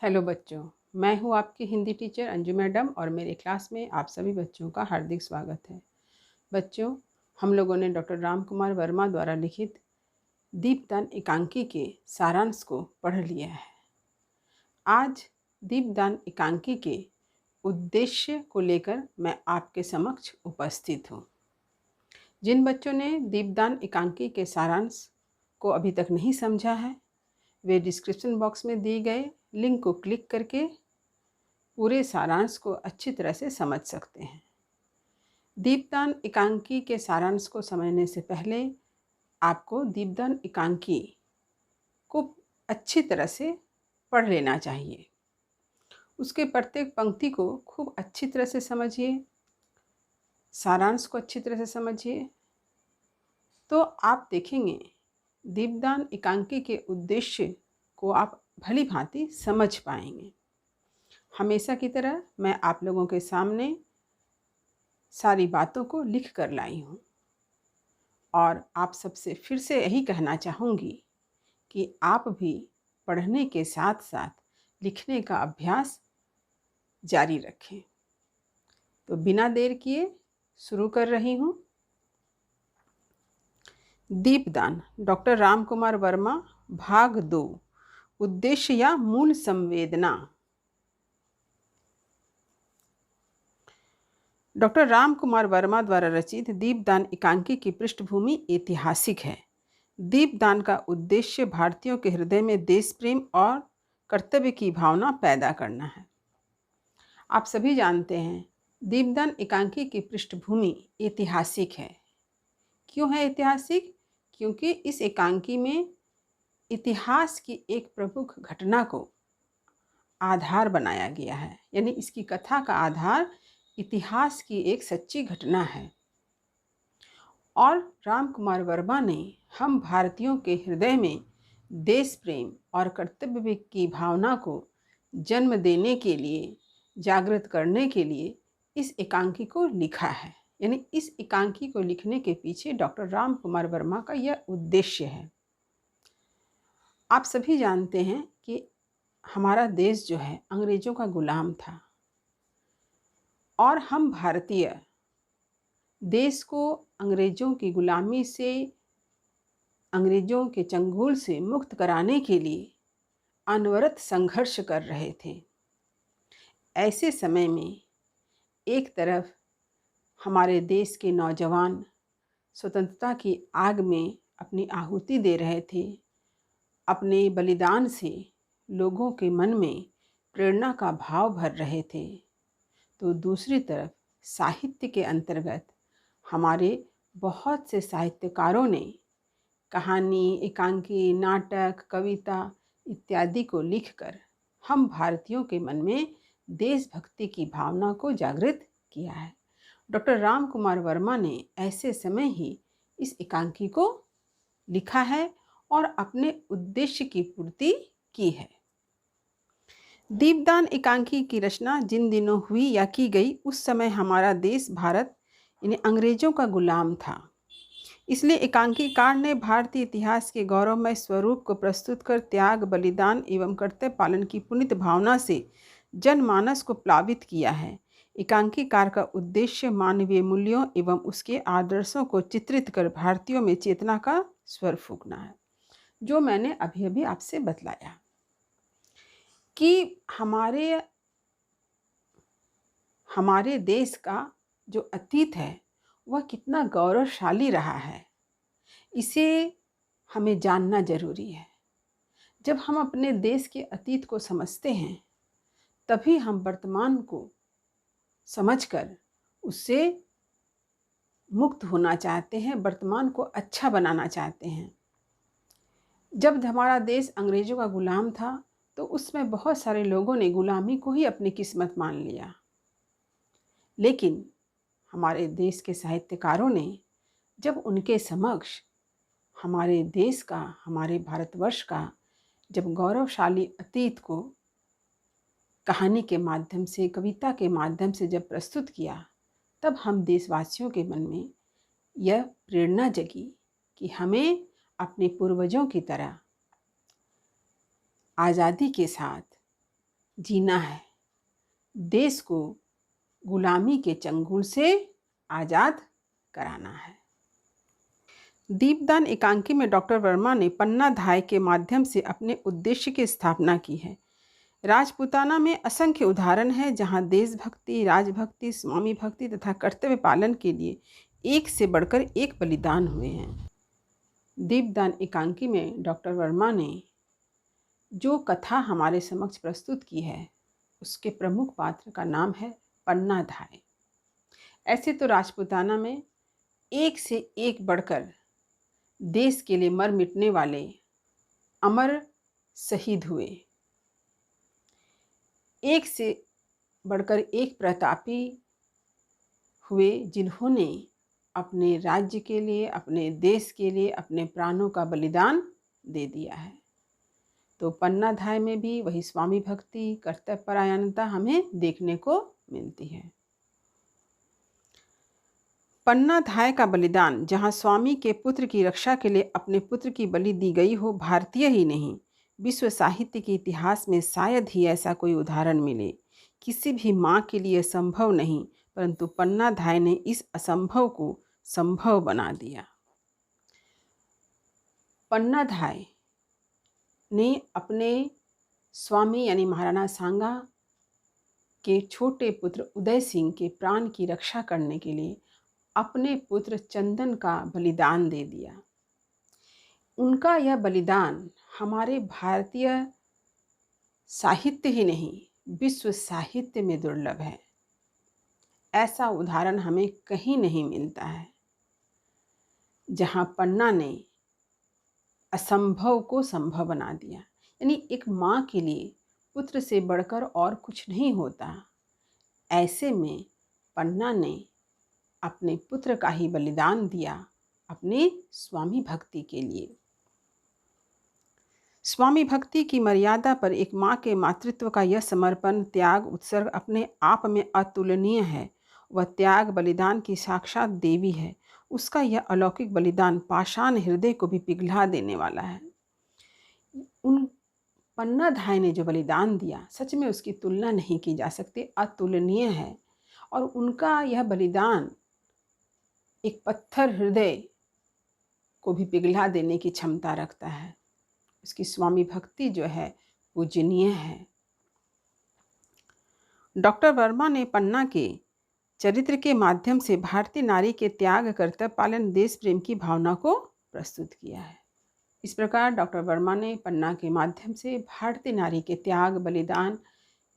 Hello बच्चों, मैं हूँ आपकी हिंदी टीचर अंजू मैडम और मेरे क्लास में आप सभी बच्चों का हार्दिक स्वागत है। बच्चों, हम लोगों ने डॉक्टर राम कुमार वर्मा द्वारा लिखित दीपदान एकांकी के सारांश को पढ़ लिया है। आज दीपदान एकांकी के उद्देश्य को लेकर मैं आपके समक्ष उपस्थित हूँ। जिन बच्चों ने दीपदान एकांकी के सारांश को अभी तक नहीं समझा है, वे डिस्क्रिप्शन बॉक्स में दिए गए लिंक को क्लिक करके पूरे सारांश को अच्छी तरह से समझ सकते हैं। दीपदान एकांकी के सारांश को समझने से पहले आपको दीपदान एकांकी को अच्छी तरह से पढ़ लेना चाहिए। उसके प्रत्येक पंक्ति को खूब अच्छी तरह से समझिए, सारांश को अच्छी तरह से समझिए, तो आप देखेंगे दीपदान एकांकी के उद्देश्य को आप भली भांति समझ पाएंगे। हमेशा की तरह मैं आप लोगों के सामने सारी बातों को लिख कर लाई हूँ और आप सबसे फिर से यही कहना चाहूँगी कि आप भी पढ़ने के साथ साथ लिखने का अभ्यास जारी रखें। तो बिना देर किए शुरू कर रही हूँ। दीपदान, डॉक्टर राम कुमार वर्मा, भाग 2, उद्देश्य या मूल संवेदना। डॉक्टर राम कुमार वर्मा द्वारा रचित दीपदान एकांकी की पृष्ठभूमि ऐतिहासिक है। दीपदान का उद्देश्य भारतीयों के हृदय में देश प्रेम और कर्तव्य की भावना पैदा करना है। आप सभी जानते हैं दीपदान एकांकी की पृष्ठभूमि ऐतिहासिक है। क्यों है ऐतिहासिक? क्योंकि इस एकांकी में इतिहास की एक प्रमुख घटना को आधार बनाया गया है, यानी इसकी कथा का आधार इतिहास की एक सच्ची घटना है। और राम कुमार वर्मा ने हम भारतीयों के हृदय में देश प्रेम और कर्तव्य की भावना को जन्म देने के लिए, जागृत करने के लिए इस एकांकी को लिखा है। यानी इस एकांकी को लिखने के पीछे डॉक्टर राम कुमार वर्मा का यह उद्देश्य है। आप सभी जानते हैं कि हमारा देश जो है अंग्रेजों का गुलाम था और हम भारतीय देश को अंग्रेजों की गुलामी से, अंग्रेजों के चंगुल से मुक्त कराने के लिए अनवरत संघर्ष कर रहे थे। ऐसे समय में एक तरफ हमारे देश के नौजवान स्वतंत्रता की आग में अपनी आहुति दे रहे थे, अपने बलिदान से लोगों के मन में प्रेरणा का भाव भर रहे थे, तो दूसरी तरफ साहित्य के अंतर्गत हमारे बहुत से साहित्यकारों ने कहानी, एकांकी, नाटक, कविता इत्यादि को लिखकर हम भारतीयों के मन में देशभक्ति की भावना को जागृत किया है। डॉक्टर राम कुमार वर्मा ने ऐसे समय ही इस एकांकी को लिखा है और अपने उद्देश्य की पूर्ति की है। दीपदान एकांकी की रचना जिन दिनों हुई या की गई, उस समय हमारा देश भारत यानी अंग्रेजों का गुलाम था। इसलिए एकांकीकार ने भारतीय इतिहास के गौरवमय स्वरूप को प्रस्तुत कर त्याग, बलिदान एवं कर्तव्य पालन की पुनित भावना से जनमानस को प्लावित किया है। एकांकीकार का उद्देश्य मानवीय मूल्यों एवं उसके आदर्शों को चित्रित कर भारतीयों में चेतना का स्वर फूंकना है। जो मैंने अभी अभी आपसे बतलाया कि हमारे देश का जो अतीत है वह कितना गौरवशाली रहा है, इसे हमें जानना जरूरी है। जब हम अपने देश के अतीत को समझते हैं तभी हम वर्तमान को समझकर उससे मुक्त होना चाहते हैं, वर्तमान को अच्छा बनाना चाहते हैं। जब हमारा देश अंग्रेजों का गुलाम था तो उसमें बहुत सारे लोगों ने गुलामी को ही अपनी किस्मत मान लिया, लेकिन हमारे देश के साहित्यकारों ने जब उनके समक्ष हमारे देश का, हमारे भारतवर्ष का जब गौरवशाली अतीत को कहानी के माध्यम से, कविता के माध्यम से जब प्रस्तुत किया, तब हम देशवासियों के मन में यह प्रेरणा जगी कि हमें अपने पूर्वजों की तरह आज़ादी के साथ जीना है, देश को गुलामी के चंगुल से आज़ाद कराना है। दीपदान एकांकी में डॉक्टर वर्मा ने पन्नाधाय के माध्यम से अपने उद्देश्य की स्थापना की है। राजपूताना में असंख्य उदाहरण हैं जहां देशभक्ति, राजभक्ति, स्वामी भक्ति तथा कर्तव्य पालन के लिए एक से बढ़कर एक बलिदान हुए हैं। दीपदान एकांकी में डॉक्टर वर्मा ने जो कथा हमारे समक्ष प्रस्तुत की है उसके प्रमुख पात्र का नाम है पन्नाधाय। ऐसे तो राजपूताना में एक से एक बढ़कर देश के लिए मर मिटने वाले अमर शहीद हुए, एक से बढ़कर एक प्रतापी हुए जिन्होंने अपने राज्य के लिए, अपने देश के लिए अपने प्राणों का बलिदान दे दिया है। तो पन्नाधाय में भी वही स्वामी भक्ति, कर्तव्यपरायणता हमें देखने को मिलती है। पन्नाधाय का बलिदान, जहां स्वामी के पुत्र की रक्षा के लिए अपने पुत्र की बलि दी गई हो, भारतीय ही नहीं विश्व साहित्य के इतिहास में शायद ही ऐसा कोई उदाहरण मिले। किसी भी माँ के लिए संभव नहीं, परंतु पन्नाधाय ने इस असंभव को संभव बना दिया। पन्नाधाय ने अपने स्वामी यानी महाराणा सांगा के छोटे पुत्र उदय सिंह के प्राण की रक्षा करने के लिए अपने पुत्र चंदन का बलिदान दे दिया। उनका यह बलिदान हमारे भारतीय साहित्य ही नहीं विश्व साहित्य में दुर्लभ है। ऐसा उदाहरण हमें कहीं नहीं मिलता है जहां पन्ना ने असंभव को संभव बना दिया। यानी एक माँ के लिए पुत्र से बढ़कर और कुछ नहीं होता। ऐसे में पन्ना ने अपने पुत्र का ही बलिदान दिया अपने स्वामी भक्ति के लिए। स्वामी भक्ति की मर्यादा पर एक माँ के मातृत्व का यह समर्पण, त्याग, उत्सर्ग अपने आप में अतुलनीय है। वह त्याग बलिदान की साक्षात देवी है। उसका यह अलौकिक बलिदान पाषाण हृदय को भी पिघला देने वाला है। उन पन्नाधाय ने जो बलिदान दिया, सच में उसकी तुलना नहीं की जा सकती, अतुलनीय है। और उनका यह बलिदान एक पत्थर हृदय को भी पिघला देने की क्षमता रखता है। उसकी स्वामी भक्ति जो है पूजनीय है। डॉक्टर वर्मा ने पन्ना के चरित्र के माध्यम से भारतीय नारी के त्याग, कर्तव्य पालन, देश प्रेम की भावना को प्रस्तुत किया है। इस प्रकार डॉक्टर वर्मा ने पन्ना के माध्यम से भारतीय नारी के त्याग, बलिदान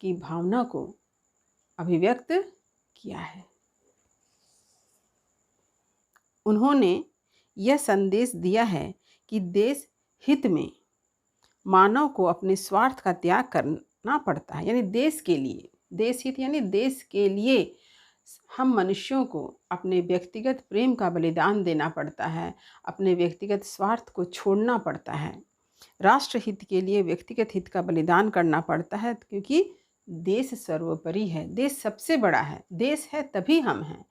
की भावना को अभिव्यक्त किया है। उन्होंने यह संदेश दिया है कि देश हित में मानव को अपने स्वार्थ का त्याग करना पड़ता है। यानी देश के लिए, देश हित यानी देश के लिए हम मनुष्यों को अपने व्यक्तिगत प्रेम का बलिदान देना पड़ता है, अपने व्यक्तिगत स्वार्थ को छोड़ना पड़ता है, राष्ट्र हित के लिए व्यक्तिगत हित का बलिदान करना पड़ता है, क्योंकि देश सर्वोपरि है, देश सबसे बड़ा है। देश है तभी हम हैं।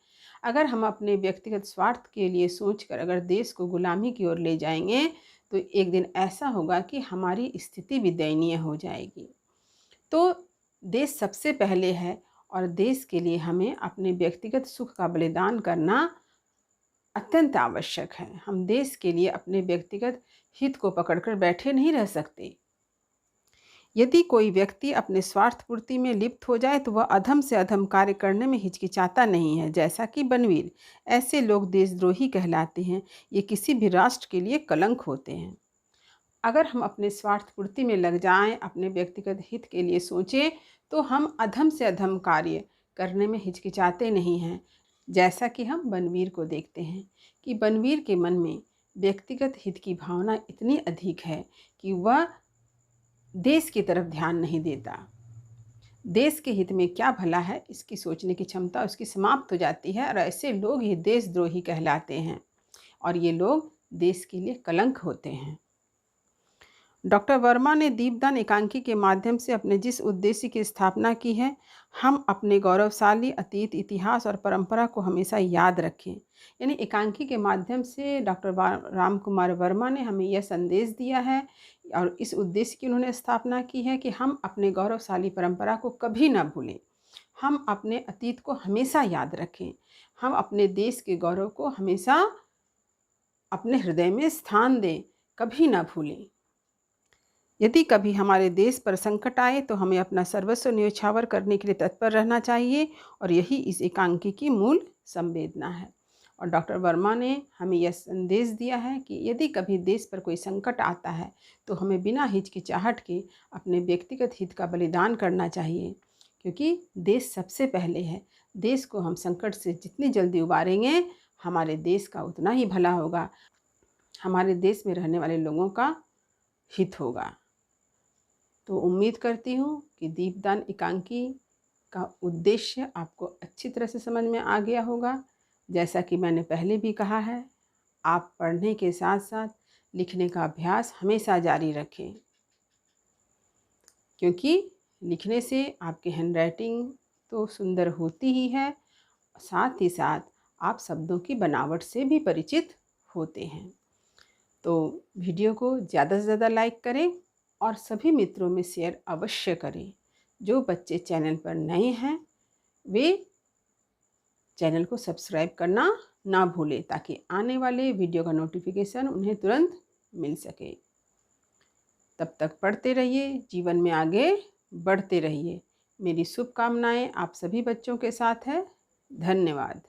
अगर हम अपने व्यक्तिगत स्वार्थ के लिए सोचकर अगर देश को गुलामी की ओर ले जाएंगे तो एक दिन ऐसा होगा कि हमारी स्थिति भी दयनीय हो जाएगी। तो देश सबसे पहले है और देश के लिए हमें अपने व्यक्तिगत सुख का बलिदान करना अत्यंत आवश्यक है। हम देश के लिए अपने व्यक्तिगत हित को पकड़कर बैठे नहीं रह सकते। यदि कोई व्यक्ति अपने स्वार्थ पूर्ति में लिप्त हो जाए तो वह अधम से अधम कार्य करने में हिचकिचाता नहीं है, जैसा कि बनवीर। ऐसे लोग देशद्रोही कहलाते हैं। ये किसी भी राष्ट्र के लिए कलंक होते हैं। अगर हम अपने स्वार्थ पूर्ति में लग जाएं, अपने व्यक्तिगत हित के लिए सोचें, तो हम अधम से अधम कार्य करने में हिचकिचाते नहीं हैं। जैसा कि हम बनवीर को देखते हैं कि बनवीर के मन में व्यक्तिगत हित की भावना इतनी अधिक है कि वह देश की तरफ ध्यान नहीं देता। देश के हित में क्या भला है, इसकी सोचने की क्षमता उसकी समाप्त हो जाती है और ऐसे लोग ही देशद्रोही कहलाते हैं और ये लोग देश के लिए कलंक होते हैं। डॉक्टर वर्मा ने दीपदान एकांकी के माध्यम से अपने जिस उद्देश्य की स्थापना की है, हम अपने गौरवशाली अतीत, इतिहास और परंपरा को हमेशा याद रखें। यानी एकांकी के माध्यम से डॉक्टर राम कुमार वर्मा ने हमें यह संदेश दिया है, और इस उद्देश्य की उन्होंने स्थापना की है कि हम अपने गौरवशाली परंपरा को कभी ना भूलें, हम अपने अतीत को हमेशा याद रखें, हम अपने देश के गौरव को हमेशा अपने हृदय में स्थान दें, कभी ना भूलें। यदि कभी हमारे देश पर संकट आए तो हमें अपना सर्वस्व न्योछावर करने के लिए तत्पर रहना चाहिए और यही इस एकांकी की मूल संवेदना है। और डॉक्टर वर्मा ने हमें यह संदेश दिया है कि यदि कभी देश पर कोई संकट आता है तो हमें बिना हिचकिचाहट के अपने व्यक्तिगत हित का बलिदान करना चाहिए, क्योंकि देश सबसे पहले है। देश को हम संकट से जितनी जल्दी उबारेंगे, हमारे देश का उतना ही भला होगा, हमारे देश में रहने वाले लोगों का हित होगा। तो उम्मीद करती हूँ कि दीपदान एकांकी का उद्देश्य आपको अच्छी तरह से समझ में आ गया होगा। जैसा कि मैंने पहले भी कहा है, आप पढ़ने के साथ साथ लिखने का अभ्यास हमेशा जारी रखें, क्योंकि लिखने से आपकी हैंडराइटिंग तो सुंदर होती ही है, साथ ही साथ आप शब्दों की बनावट से भी परिचित होते हैं। तो वीडियो को ज़्यादा से ज़्यादा लाइक करें और सभी मित्रों में शेयर अवश्य करें। जो बच्चे चैनल पर नए हैं वे चैनल को सब्सक्राइब करना ना भूलें, ताकि आने वाले वीडियो का नोटिफिकेशन उन्हें तुरंत मिल सके। तब तक पढ़ते रहिए, जीवन में आगे बढ़ते रहिए। मेरी शुभकामनाएं आप सभी बच्चों के साथ है। धन्यवाद।